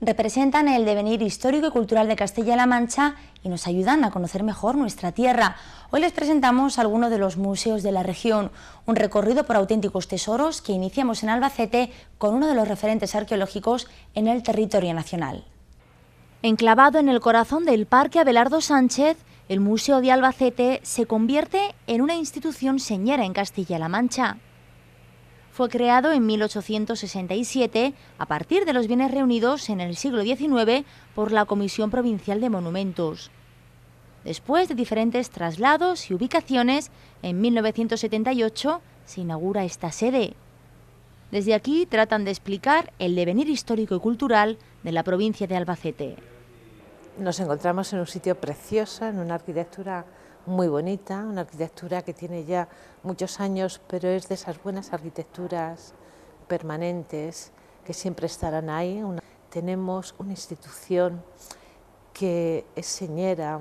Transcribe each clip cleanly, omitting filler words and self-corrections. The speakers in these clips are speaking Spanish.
Representan el devenir histórico y cultural de Castilla-La Mancha y nos ayudan a conocer mejor nuestra tierra. Hoy les presentamos algunos de los museos de la región, un recorrido por auténticos tesoros que iniciamos en Albacete con uno de los referentes arqueológicos en el territorio nacional. Enclavado en el corazón del Parque Abelardo Sánchez, el Museo de Albacete se convierte en una institución señera en Castilla-La Mancha. Fue creado en 1867 a partir de los bienes reunidos en el siglo XIX por la Comisión Provincial de Monumentos. Después de diferentes traslados y ubicaciones, en 1978 se inaugura esta sede. Desde aquí tratan de explicar el devenir histórico y cultural de la provincia de Albacete. Nos encontramos en un sitio precioso, en una arquitectura muy bonita, una arquitectura que tiene ya muchos años, pero es de esas buenas arquitecturas permanentes que siempre estarán ahí. Tenemos una institución que es señera,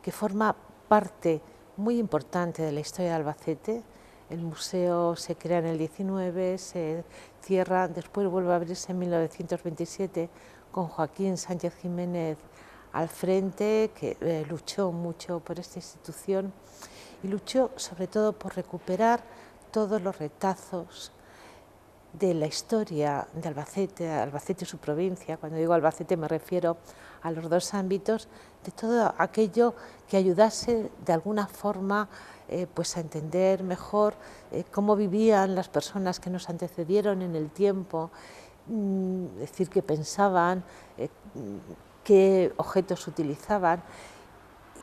que forma parte muy importante de la historia de Albacete. El museo se crea en el 19, se cierra, después vuelve a abrirse en 1927 con Joaquín Sánchez Jiménez al frente, que luchó mucho por esta institución y luchó sobre todo por recuperar todos los retazos de la historia de Albacete, Albacete y su provincia. Cuando digo Albacete me refiero a los dos ámbitos, de todo aquello que ayudase de alguna forma pues a entender mejor cómo vivían las personas que nos antecedieron en el tiempo, decir, qué pensaban, qué objetos utilizaban,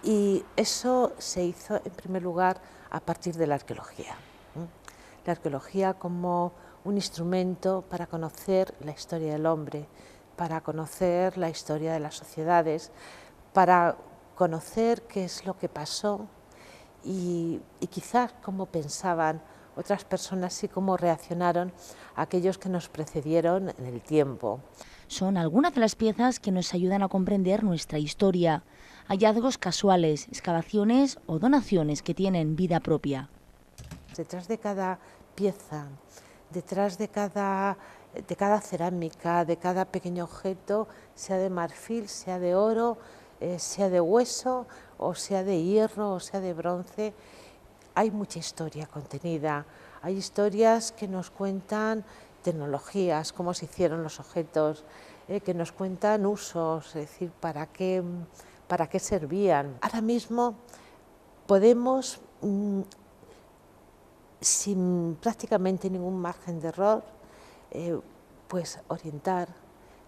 y eso se hizo en primer lugar a partir de la arqueología. La arqueología como un instrumento para conocer la historia del hombre, para conocer la historia de las sociedades, para conocer qué es lo que pasó y quizás cómo pensaban otras personas y cómo reaccionaron aquellos que nos precedieron en el tiempo. Son algunas de las piezas que nos ayudan a comprender nuestra historia. Hallazgos casuales, excavaciones o donaciones que tienen vida propia. Detrás de cada pieza, detrás de cada cerámica, de cada pequeño objeto, sea de marfil, sea de oro, sea de hueso, o sea de hierro, o sea de bronce, hay mucha historia contenida. Hay historias que nos cuentan tecnologías, cómo se hicieron los objetos, que nos cuentan usos, es decir, para qué servían. Ahora mismo podemos, sin prácticamente ningún margen de error, pues orientar,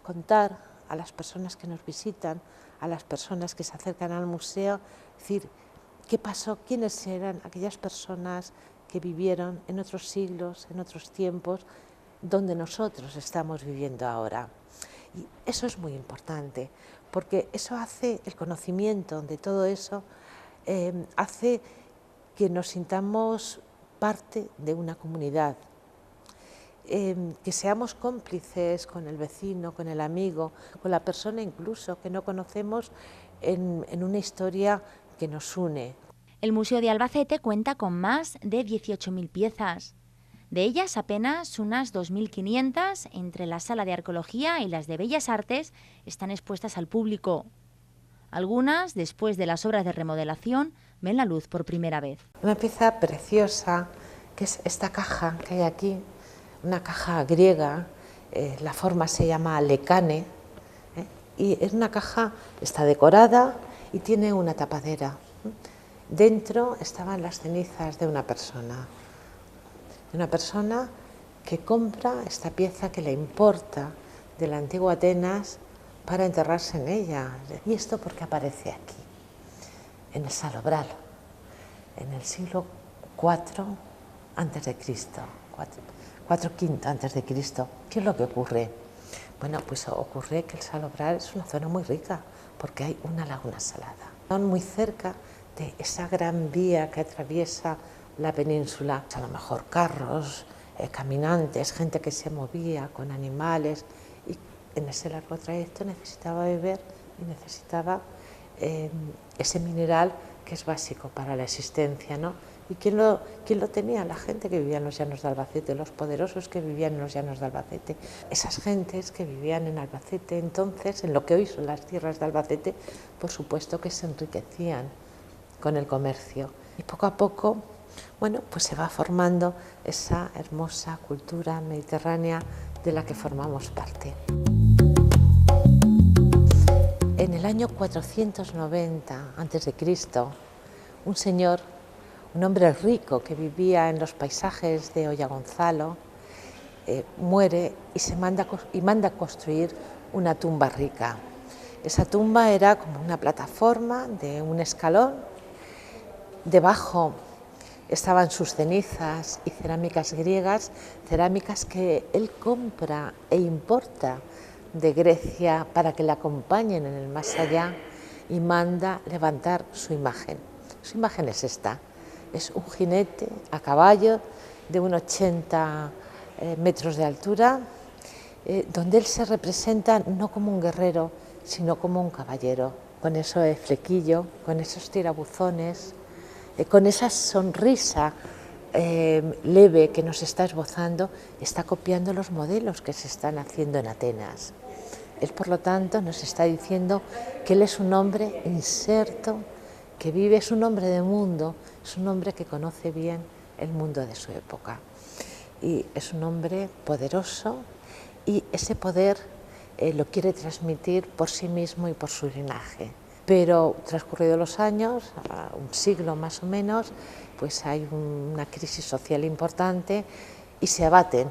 contar a las personas que nos visitan, a las personas que se acercan al museo, decir qué pasó, quiénes eran aquellas personas que vivieron en otros siglos, en otros tiempos, donde nosotros estamos viviendo ahora. Y eso es muy importante, porque eso hace, el conocimiento de todo eso, hace que nos sintamos parte de una comunidad, que seamos cómplices con el vecino, con el amigo, con la persona incluso que no conocemos en una historia que nos une. El Museo de Albacete cuenta con más de 18.000 piezas. De ellas apenas unas 2.500 entre la Sala de Arqueología y las de Bellas Artes están expuestas al público. Algunas, después de las obras de remodelación, ven la luz por primera vez. Una pieza preciosa, que es esta caja que hay aquí, una caja griega, la forma se llama lecane, y es una caja, está decorada y tiene una tapadera. Dentro estaban las cenizas de una persona que compra esta pieza que le importa de la antigua Atenas para enterrarse en ella. ¿Y esto por qué aparece aquí? En el Salobral, en el siglo IV a.C., IV a.C. ¿Qué es lo que ocurre? Bueno, pues ocurre que el Salobral es una zona muy rica porque hay una laguna salada. Están muy cerca de esa gran vía que atraviesa la península, a lo mejor carros, caminantes, gente que se movía con animales, y en ese largo trayecto necesitaba beber y necesitaba ese mineral que es básico para la existencia, ¿no? ¿Y quién lo tenía? La gente que vivía en los llanos de Albacete, los poderosos que vivían en los llanos de Albacete. Esas gentes que vivían en Albacete entonces, en lo que hoy son las tierras de Albacete, por supuesto que se enriquecían con el comercio. Y poco a poco, bueno, pues se va formando esa hermosa cultura mediterránea de la que formamos parte. En el año 490 a.C., un señor, un hombre rico que vivía en los paisajes de Ollagonzalo, muere y manda construir una tumba rica. Esa tumba era como una plataforma de un escalón. Debajo estaban sus cenizas y cerámicas griegas, cerámicas que él compra e importa de Grecia para que le acompañen en el más allá, y manda levantar su imagen. Su imagen es esta, es un jinete a caballo de unos 80 metros de altura, donde él se representa no como un guerrero, sino como un caballero, con ese flequillo, con esos tirabuzones, con esa sonrisa leve que nos está esbozando, está copiando los modelos que se están haciendo en Atenas. Él, por lo tanto, nos está diciendo que él es un hombre inserto, que vive, es un hombre de mundo, es un hombre que conoce bien el mundo de su época. Y es un hombre poderoso, y ese poder lo quiere transmitir por sí mismo y por su linaje. Pero transcurridos los años, un siglo más o menos, pues hay una crisis social importante y se abaten,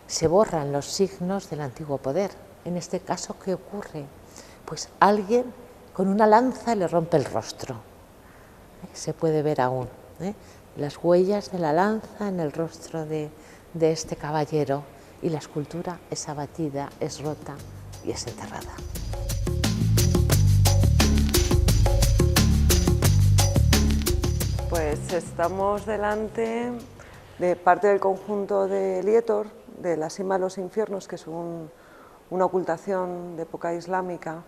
se borran los signos del antiguo poder. En este caso, ¿qué ocurre? Pues alguien con una lanza le rompe el rostro. Se puede ver aún las huellas de la lanza en el rostro de este caballero, y la escultura es abatida, es rota y es enterrada. Pues estamos delante de parte del conjunto de Lietor, de la Sima de los Infiernos, que es una ocultación de época islámica,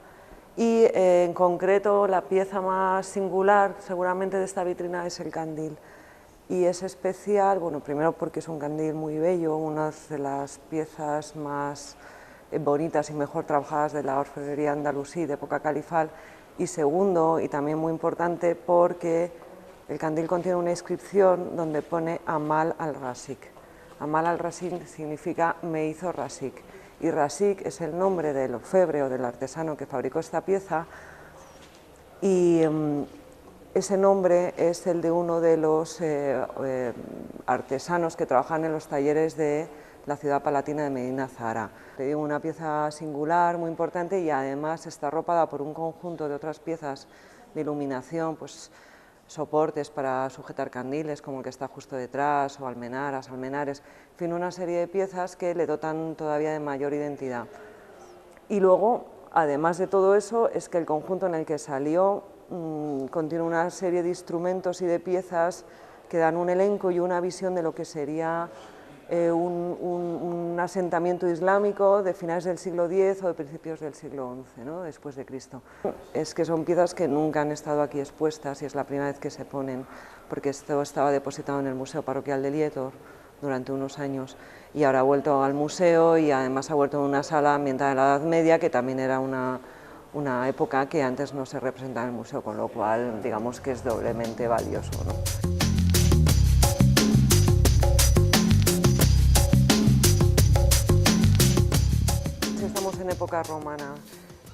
y en concreto la pieza más singular seguramente de esta vitrina es el candil. Y es especial, bueno, primero porque es un candil muy bello, una de las piezas más bonitas y mejor trabajadas de la orfebrería andalusí de época califal, y segundo, y también muy importante, porque el candil contiene una inscripción donde pone Amal al-Rasik. Amal al-Rasik significa me hizo Rasik, y Rasik es el nombre del orfebre o del artesano que fabricó esta pieza, y ese nombre es el de uno de los artesanos que trabajan en los talleres de la ciudad palatina de Medina Zahara. Una pieza singular, muy importante, y además está arropada por un conjunto de otras piezas de iluminación, pues soportes para sujetar candiles como el que está justo detrás, o almenaras, almenares, en fin, una serie de piezas que le dotan todavía de mayor identidad. Y luego, además de todo eso, es que el conjunto en el que salió contiene una serie de instrumentos y de piezas que dan un elenco y una visión de lo que sería un asentamiento islámico de finales del siglo X o de principios del siglo XI, ¿no?, después de Cristo. Es que son piezas que nunca han estado aquí expuestas y es la primera vez que se ponen, porque esto estaba depositado en el Museo Parroquial de Lietor durante unos años y ahora ha vuelto al museo, y además ha vuelto en una sala ambientada en la Edad Media, que también era una época que antes no se representaba en el museo, con lo cual digamos que es doblemente valioso, ¿no? Estamos en época romana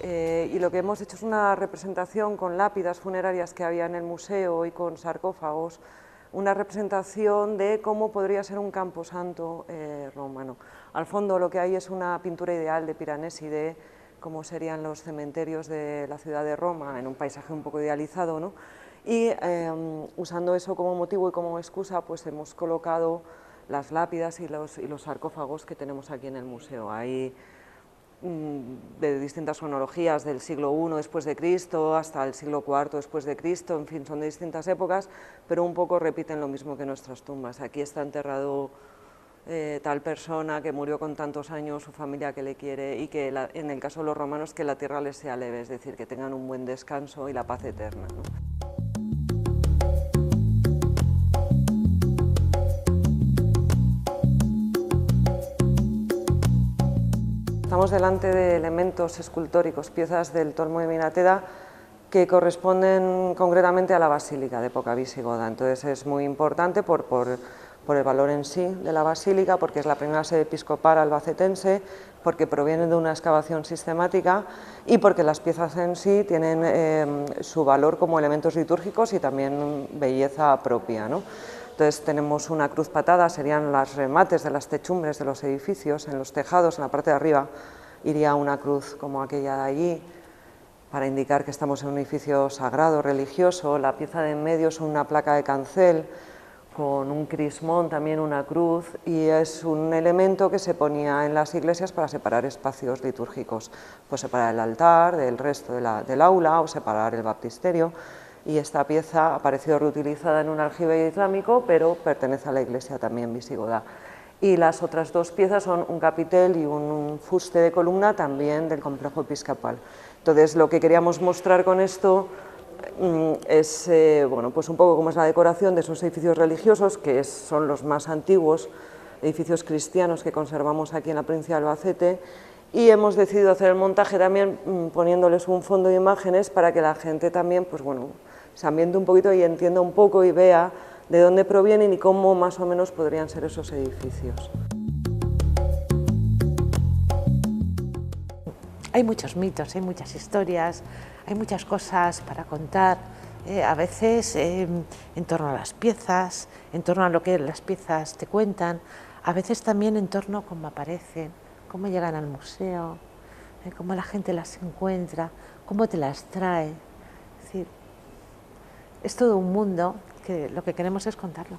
y lo que hemos hecho es una representación con lápidas funerarias que había en el museo y con sarcófagos, una representación de cómo podría ser un camposanto romano. Al fondo lo que hay es una pintura ideal de Piranesi de cómo serían los cementerios de la ciudad de Roma, en un paisaje un poco idealizado, ¿no? Y usando eso como motivo y como excusa, pues hemos colocado las lápidas y los sarcófagos que tenemos aquí en el museo. Hay de distintas cronologías, del siglo I después de Cristo hasta el siglo IV después de Cristo, en fin, son de distintas épocas, pero un poco repiten lo mismo que nuestras tumbas. Aquí está enterrado tal persona que murió con tantos años, su familia que le quiere, y que en el caso de los romanos que la tierra les sea leve, es decir, que tengan un buen descanso y la paz eterna, ¿no? estamos delante de elementos escultóricos, piezas del Tolmo de Minateda, que corresponden concretamente a la basílica de época visigoda. Entonces es muy importante por el valor en sí de la basílica, porque es la primera sede episcopal albacetense, porque provienen de una excavación sistemática y porque las piezas en sí tienen su valor como elementos litúrgicos y también belleza propia, ¿no? Entonces tenemos una cruz patada, serían los remates de las techumbres de los edificios, en los tejados, en la parte de arriba iría una cruz como aquella de allí, para indicar que estamos en un edificio sagrado, religioso. La pieza de en medio es una placa de cancel, con un crismón, también una cruz, y es un elemento que se ponía en las iglesias para separar espacios litúrgicos, pues separar el altar del resto del aula o separar el baptisterio, y esta pieza ha aparecido reutilizada en un aljibe islámico, pero pertenece a la iglesia también visigoda. Y las otras dos piezas son un capitel y un fuste de columna también del complejo episcopal. Entonces, lo que queríamos mostrar con esto es bueno, pues un poco cómo es la decoración de esos edificios religiosos, que son los más antiguos edificios cristianos que conservamos aquí en la provincia de Albacete, y hemos decidido hacer el montaje también poniéndoles un fondo de imágenes para que la gente también, pues bueno, se ambiente un poquito y entienda un poco y vea de dónde provienen y cómo más o menos podrían ser esos edificios. Hay muchos mitos, hay muchas historias, hay muchas cosas para contar, a veces en torno a las piezas, en torno a lo que las piezas te cuentan, a veces también en torno a cómo aparecen, cómo llegan al museo, cómo la gente las encuentra, cómo te las trae. Es decir, es todo un mundo que lo que queremos es contarlo.